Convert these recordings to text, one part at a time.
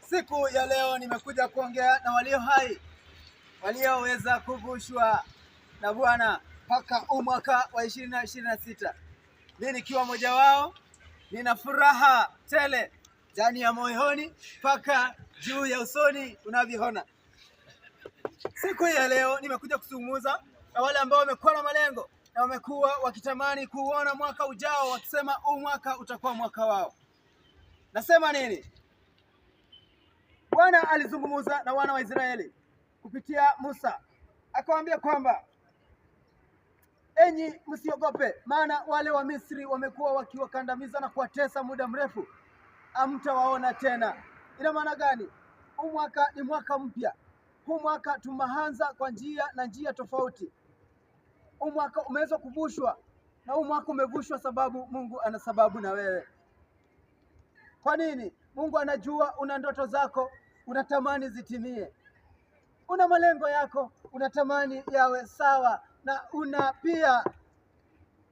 Siku ya leo nimekuja kuongea na walio hai, walioweza kuvushwa na Bwana mpaka mwaka wa 2026. Mimi nikiwa mmoja wao, nina furaha tele ndani ya moyoni mpaka juu ya usoni unavyoona. Siku ya leo nimekuja kuzungumza na wale ambao wamekuwa na malengo na wamekuwa wakitamani kuona mwaka ujao, wakisema huu mwaka utakuwa mwaka wao. Nasema nini? Bwana alizungumza na wana wa Israeli kupitia Musa, akawaambia kwamba enyi msiogope, maana wale wa Misri wamekuwa wakiwakandamiza na kuwatesa muda mrefu, hamtawaona tena. Ina maana gani? Huu mwaka ni mwaka mpya. Huu mwaka tumeanza kwa njia tofauti. Huu mwaka umeweza kuvushwa, na huu mwaka umevushwa sababu Mungu ana sababu na wewe. Kwa nini? Mungu anajua una ndoto zako, unatamani zitimie. Una malengo yako, unatamani yawe sawa, na una pia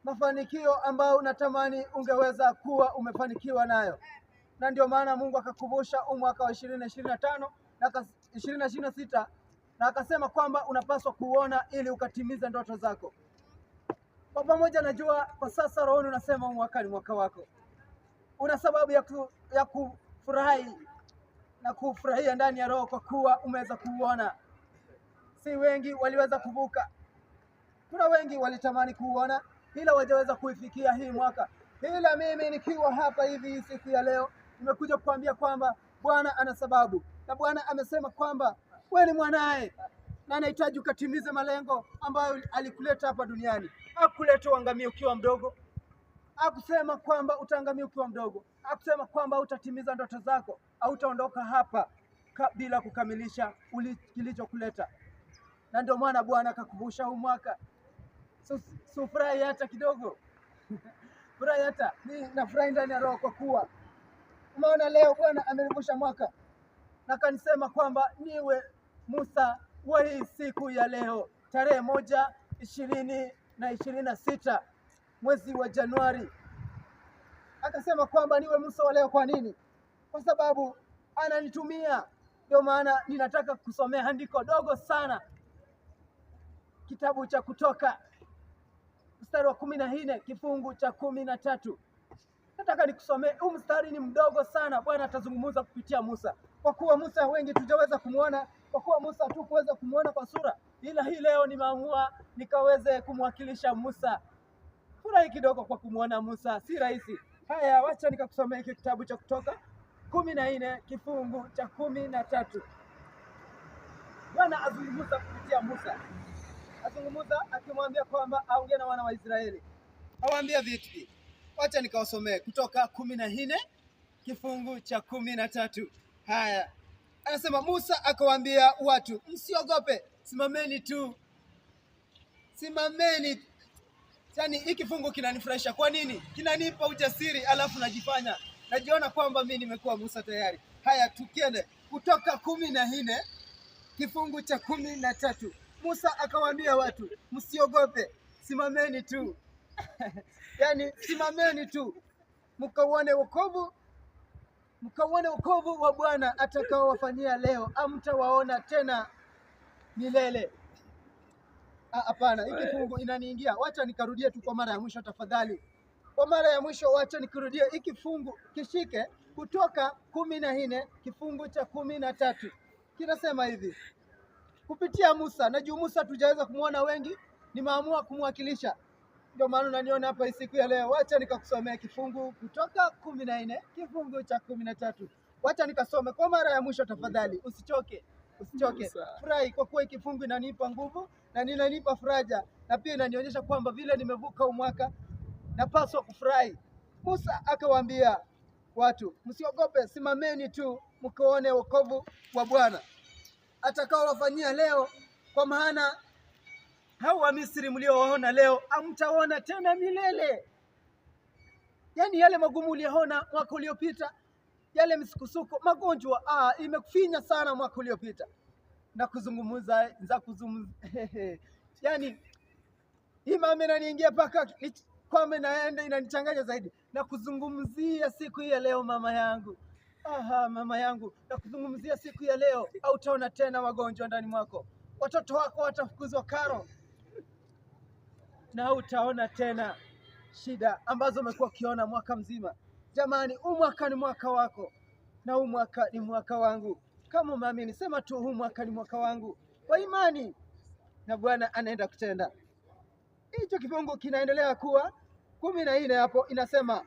mafanikio ambayo unatamani ungeweza kuwa umefanikiwa nayo. Na ndio maana Mungu akakuvusha mwaka wa 2025 na 2026, na akasema kwamba unapaswa kuona ili ukatimiza ndoto zako. Kwa pamoja, najua kwa sasa rohoni unasema mwaka ni mwaka wako. Una sababu ya kufurahi na kufurahia ndani ya roho, kwa kuwa umeweza kuuona. Si wengi waliweza kuvuka. Kuna wengi walitamani kuuona ila hawajaweza kuifikia hii mwaka. Ila mimi nikiwa hapa hivi siku ya leo, nimekuja kuambia kwamba Bwana ana sababu, na Bwana amesema kwamba wewe ni mwanae na anahitaji ukatimize malengo ambayo alikuleta hapa duniani. Hakuleta uangamie ukiwa mdogo. Hakusema kwamba utaangamia ukiwa mdogo. Hakusema kwamba utatimiza ndoto zako au utaondoka hapa bila kukamilisha kilichokuleta. Na ndio maana Bwana akakuvusha huu mwaka. So furahi hata kidogo. Furahi hata. Mimi nafurahi ndani ya roho, kwa kuwa umeona leo Bwana amenivusha mwaka, na kanisema kwamba niwe Musa wa hii siku ya leo, tarehe 1/20/26 mwezi wa Januari. Akasema kwamba niwe Musa wa leo. Kwa nini? Kwa sababu ananitumia. Ndio maana ninataka kusomea andiko dogo sana, kitabu cha Kutoka mstari wa 14 kifungu cha 13. Nataka nikusomee. Huu mstari ni mdogo sana. Bwana atazungumza kupitia Musa, kwa kuwa Musa wengi tujaweza kumuona, kwa kuwa Musa hatukuweza kumuona kwa sura, ila hii leo nimeamua nikaweze kumwakilisha Musa. Furahi kidogo kwa kumuona Musa, si rahisi. Haya, wacha nikakusomea hiki kitabu cha Kutoka 14 kifungu cha 13. Bwana azungumza kupitia Musa, azungumza akimwambia kwamba aongee na wana wa Israeli. Awaambia vipi? Wacha nikawasomee Kutoka 14 kifungu cha 13. Haya, anasema Musa akawaambia watu, msiogope, simameni tu, simameni. Yaani hiki kifungu kinanifurahisha. Kwa nini? Kinanipa ujasiri, alafu najiona kwamba mimi nimekuwa Musa tayari. Haya, tukiende Kutoka 14 kifungu cha 13. Musa akawaambia watu, msiogope, simameni tu. Yaani simameni tu, mkauone wokovu wa Bwana atakaowafanyia leo, hamtawaona tena milele. Hapana, hiki kifungu inaniingia. Wacha nikarudie tu kwa mara ya mwisho tafadhali. Kwa mara ya mwisho wacha nikurudie hiki kifungu, kishike. Kutoka 14 kifungu cha 13. Kinasema hivi kupitia Musa. Najua Musa tujaweza kumwona wengi, nimeamua kumwakilisha. Ndio maana unaniona hapa siku ya leo. Wacha nikakusomea kifungu Kutoka 14 kifungu cha 13. Wacha nikasome kwa mara ya mwisho tafadhali. Usichoke. Furahi, kwa kuwa kifungu inanipa nguvu na inanipa faraja, na pia inanionyesha kwamba vile nimevuka mwaka napaswa kufurahi. Musa akawaambia watu, msiogope, simameni tu mkaone wokovu wa Bwana atakaowafanyia leo, kwa maana hao wa Misri mliowaona leo hamtaona tena milele. Yaani yale magumu uliyoona mwaka uliopita, yale misukosuko, magonjwa, imekufinya sana mwaka uliopita, na kuzungumza yaani hii mama inaniingia paka kwamba naenda inanichanganya zaidi, na kuzungumzia siku hii ya leo. Mama yangu, Aha, mama yangu, nakuzungumzia siku ya leo. Hautaona tena magonjwa ndani mwako, watoto wako watafukuzwa karo, na hautaona tena shida ambazo umekuwa ukiona mwaka mzima. Jamani, huu mwaka ni mwaka wako na huu mwaka ni mwaka wangu. Kama umeamini, sema tu huu mwaka ni mwaka wangu kwa imani, na Bwana anaenda kutenda. Hicho kifungu kinaendelea kuwa 14 hapo, inasema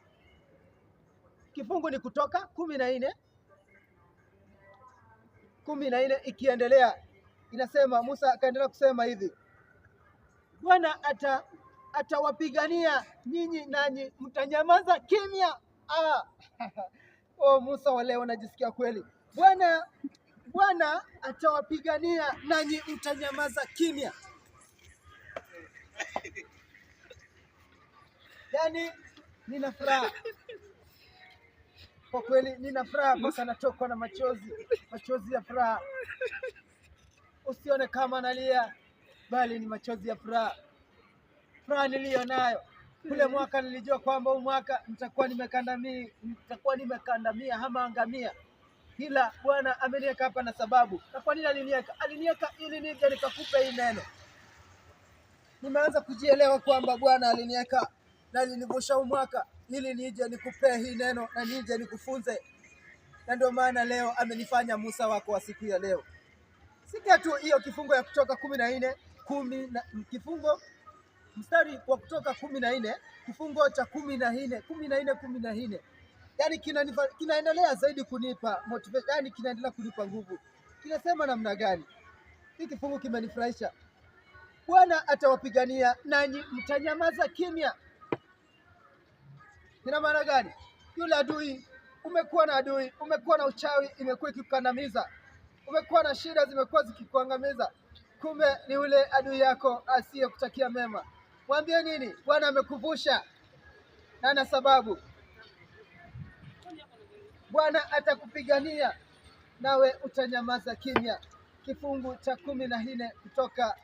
kifungu ni Kutoka 14 ikiendelea, inasema Musa akaendelea kusema hivi, Bwana atawapigania nyinyi nanyi mtanyamaza kimya. Oh, Musa wa leo najisikia kweli. Bwana atawapigania nanyi mtanyamaza kimya. Yaani nina furaha kwa kweli, nina furaha mpaka natokwa na machozi ya furaha. Usione kama nalia, bali ni machozi ya furaha. Furaha niliyo nayo. Kule mwaka nilijua kwamba huu mwaka nitakuwa nimekandamia ama angamia, ila Bwana ameniweka hapa na sababu. Na kwa nini aliniweka? Ili nije nikakupe hii neno. Nimeanza kujielewa kwamba Bwana aliniweka na alinivusha huu mwaka ili nije nikupe hii neno na nije nikufunze, na ndio maana leo amenifanya Musa wako wa siku ya leo. Sikia tu hiyo kifungo ya Kutoka 14 kifungo mstari wa Kutoka 14 kifungo cha 14, yaani kinaendelea zaidi kunipa motivation, yaani kinaendelea kunipa nguvu. Kinasema namna gani? Hii kifungu kimenifurahisha. Bwana atawapigania nanyi mtanyamaza kimya. Ina maana gani? Yule adui, umekuwa na adui, umekuwa na uchawi imekuwa ikikukandamiza, umekuwa na shida zimekuwa zikikuangamiza, kumbe ni yule adui yako asiyekutakia mema. Mwambie nini? Bwana amekuvusha na ana sababu. Bwana atakupigania nawe utanyamaza kimya. Kifungu cha 14 Kutoka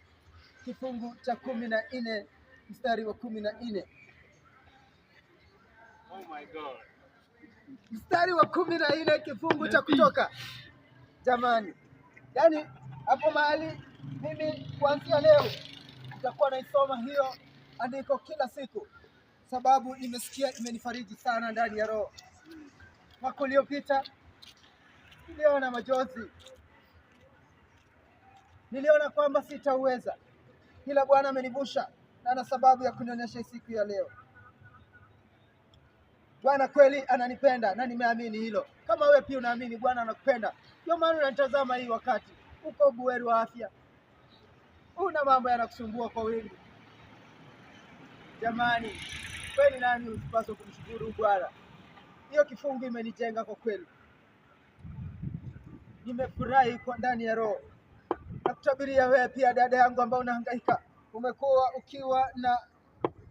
kifungu cha 14 mstari wa 14. Oh my God. Mstari wa 14 kifungu cha Kutoka. Jamani, yaani hapo mahali mimi kuanzia leo nitakuwa naisoma hiyo andiko kila siku, sababu nimesikia imenifariji sana ndani ya roho. Mwaka uliopita niliona majonzi, niliona kwamba sitauweza, ila Bwana amenivusha na ana sababu ya kunionyesha siku ya leo. Bwana kweli ananipenda na nimeamini hilo. Kama wewe pia unaamini Bwana anakupenda, ndio maana unanitazama hii wakati uko buheri wa afya, una mambo yanakusumbua kwa wingi. Jamani, kweli nani usipaswe kumshukuru Bwana? Hiyo kifungu imenijenga kwa kweli, nimefurahi kwa ndani ya roho. Nakutabiria wewe pia dada yangu ambao unahangaika, umekuwa ukiwa na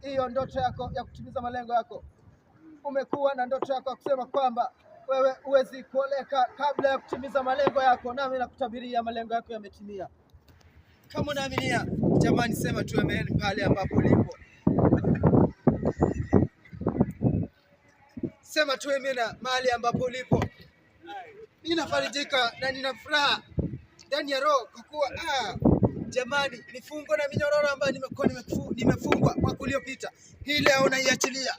hiyo ndoto yako ya kutimiza malengo yako, umekuwa na ndoto yako ya kusema kwamba wewe huwezi kuoleka kabla ya kutimiza malengo yako, nami nakutabiria malengo yako yametimia. Kama unaaminia, jamani, sema tu amen pale ambapo ulipo. Sema tu amen mahali ambapo ulipo. Ninafarijika na nina furaha ndani ya roho kwa kuwa jamani, mifungo na minyororo ambayo nimefungwa mwaka uliopita, hii leo naiachilia.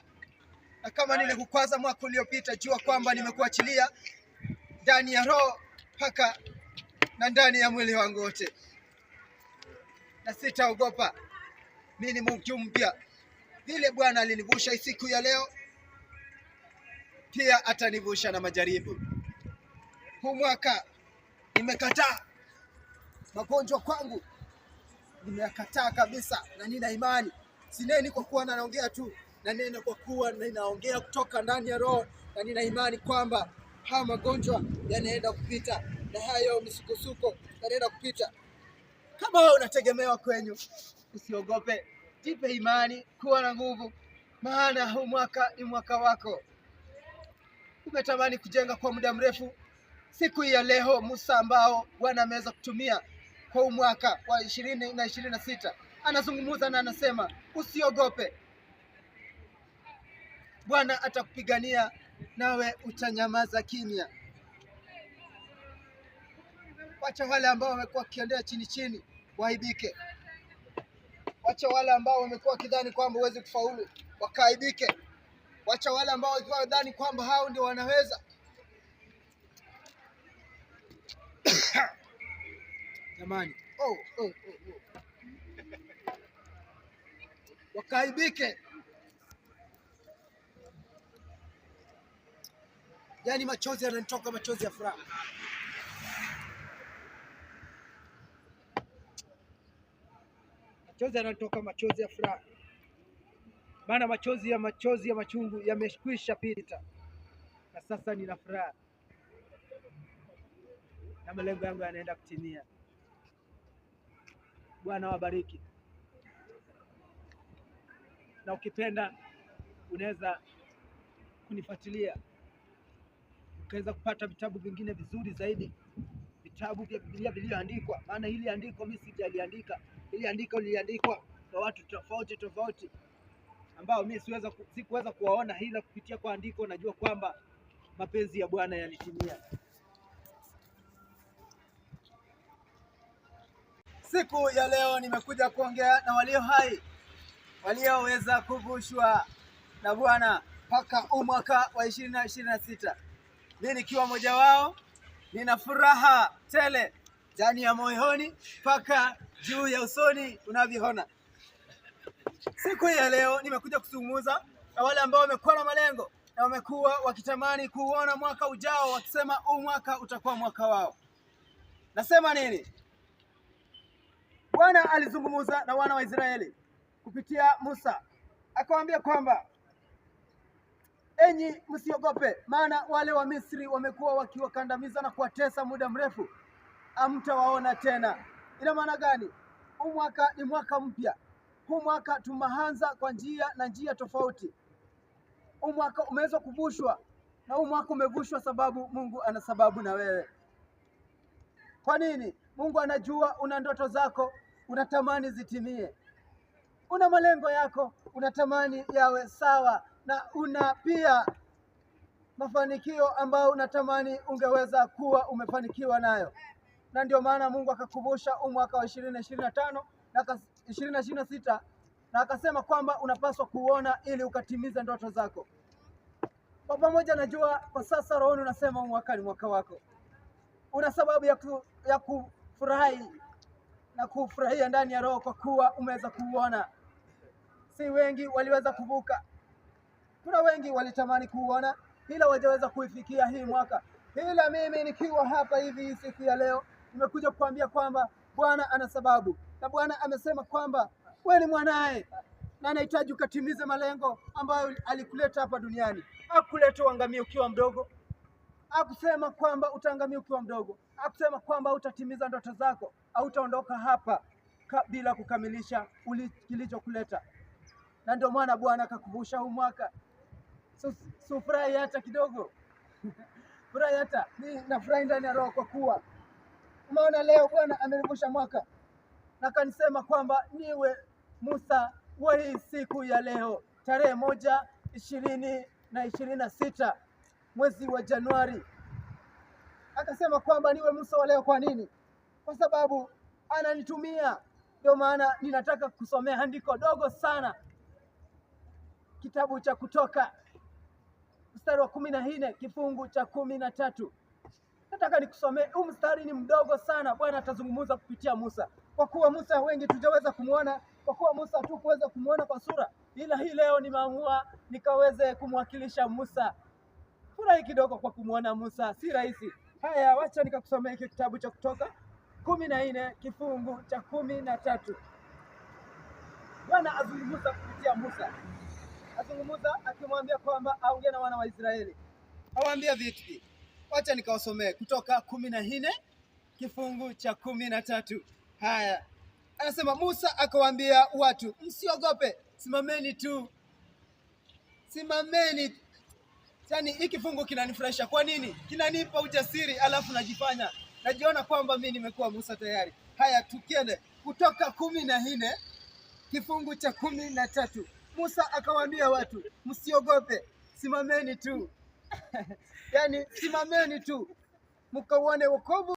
Na kama nilikukwaza mwaka uliopita, jua kwamba nimekuachilia ndani ya roho mpaka na ndani ya mwili wangu wote, na sitaogopa. Mimi ni mtu mpya. Vile Bwana alinivusha siku ya leo, pia atanivusha na majaribu. Huu mwaka nimekataa magonjwa kwangu, nimekataa kabisa, na nina imani. Sineni kwa kuwa naongea tu, na neno kwa kuwa ninaongea kutoka ndani ya roho, na nina imani kwamba haya magonjwa yanaenda kupita, na hayo misukosuko yanaenda kupita. Kama wewe unategemewa kwenyu, usiogope, jipe imani, kuwa na nguvu, maana huu mwaka ni mwaka wako. Umetamani kujenga kwa muda mrefu, siku ya leo Musa ambao Bwana ameweza kutumia kwa mwaka wa 2026 anazungumza na anasema usiogope. Bwana atakupigania nawe utanyamaza kimya. Wacha wale ambao wamekuwa wakiendea chini chini waaibike. Wacha wale ambao wamekuwa kidhani kwamba huwezi kufaulu wakaaibike. Wacha wale ambao walikuwa dhani kwamba hao ndio wanaweza jamani, wakaaibike. Yaani machozi yananitoka, machozi ya furaha. Machozi yanatoka, machozi ya furaha. Maana machozi ya machungu yamekwisha pita, na sasa nina furaha na malengo yangu yanaenda kutimia. Bwana wabariki, na ukipenda unaweza kunifuatilia ukaweza kupata vitabu vingine vizuri zaidi, vitabu vya Biblia vilivyoandikwa. Maana hili andiko mimi sijaliandika, hili andiko liliandikwa na watu tofauti tofauti ambao mimi sikuweza kuwaona, ila kupitia kwa andiko najua kwamba mapenzi ya Bwana yalitimia. Siku ya leo nimekuja kuongea na walio hai, walioweza kuvushwa na Bwana mpaka mwaka wa 2026. Mimi nikiwa mmoja wao, nina furaha tele ndani ya moyoni mpaka juu ya usoni unavyoona. Siku ya leo nimekuja kuzungumza na wale ambao wamekuwa na malengo na wamekuwa wakitamani kuona mwaka ujao, wakisema huu mwaka utakuwa mwaka wao. Nasema nini? Bwana alizungumza na wana wa Israeli kupitia Musa, akawaambia kwamba enyi msiogope, maana wale wa Misri wamekuwa wakiwakandamiza na kuwatesa muda mrefu, hamtawaona tena. Ina maana gani? Huu mwaka ni mwaka mpya. Huu mwaka tumeanza kwa njia tofauti. Huu mwaka umeweza kuvushwa, na huu mwaka umevushwa sababu Mungu ana sababu na wewe. Kwa nini? Mungu anajua una ndoto zako, unatamani zitimie. Una malengo yako, unatamani yawe sawa, na una pia mafanikio ambayo unatamani ungeweza kuwa umefanikiwa nayo. Na ndio maana Mungu akakuvusha mwaka wa 2025 na 2026, na akasema kwamba unapaswa kuona ili ukatimiza ndoto zako. Kwa pamoja najua kwa sasa rohoni unasema mwaka ni mwaka wako. Una sababu ya kufurahi na kufurahia ndani ya roho, kwa kuwa umeweza kuuona. Si wengi waliweza kuvuka. Kuna wengi walitamani kuuona ila hawajaweza kuifikia hii mwaka. Ila mimi nikiwa hapa hivi siku ya leo nimekuja kukuambia kwamba Bwana ana sababu, na Bwana amesema kwamba wewe ni mwanae na anahitaji ukatimize malengo ambayo alikuleta hapa duniani. Hakuleta uangamie ukiwa mdogo. Hakusema kwamba utaangamia ukiwa mdogo. Hakusema kwamba utatimiza ndoto zako au utaondoka hapa bila kukamilisha kilichokuleta. Na ndio maana Bwana akakuvusha huu mwaka. So furahi hata kidogo. Furahi hata. Mimi nafurahi ndani ya roho, kwa kuwa umeona leo Bwana amenivusha mwaka, na kanisema kwamba niwe Musa wa hii siku ya leo, tarehe 1/20/26 mwezi wa Januari. Akasema kwamba niwe Musa wa leo. Kwa nini? Kwa sababu ananitumia. Ndio maana ninataka kusomea andiko dogo sana, kitabu cha Kutoka mstari wa 14 kifungu cha 13. Nataka nikusomee. Huu mstari ni mdogo sana. Bwana atazungumza kupitia Musa, kwa kuwa Musa wengi tujaweza kumuona, kwa kuwa Musa hatukuweza kumuona kwa sura, ila hii leo nimeamua nikaweze kumwakilisha Musa. Furahi kidogo kwa kumuona Musa, si rahisi. Haya, wacha nikakusomea hiki kitabu cha Kutoka 14 kifungu cha 13. Bwana azungumza kupitia Musa, azungumza akimwambia kwamba aongee na wana wa Israeli. Awaambia vipi? Wacha nikawasomee Kutoka 14 kifungu cha 13. Haya, anasema Musa akawaambia watu, msiogope, simameni tu, simameni. Yaani hiki kifungu kinanifurahisha. Kwa nini? Kinanipa ujasiri, alafu najiona kwamba mimi nimekuwa Musa tayari. Haya, tukiende Kutoka 14 kifungu cha 13. Musa akawaambia watu, msiogope, simameni tu. Yaani simameni tu mkauone wokovu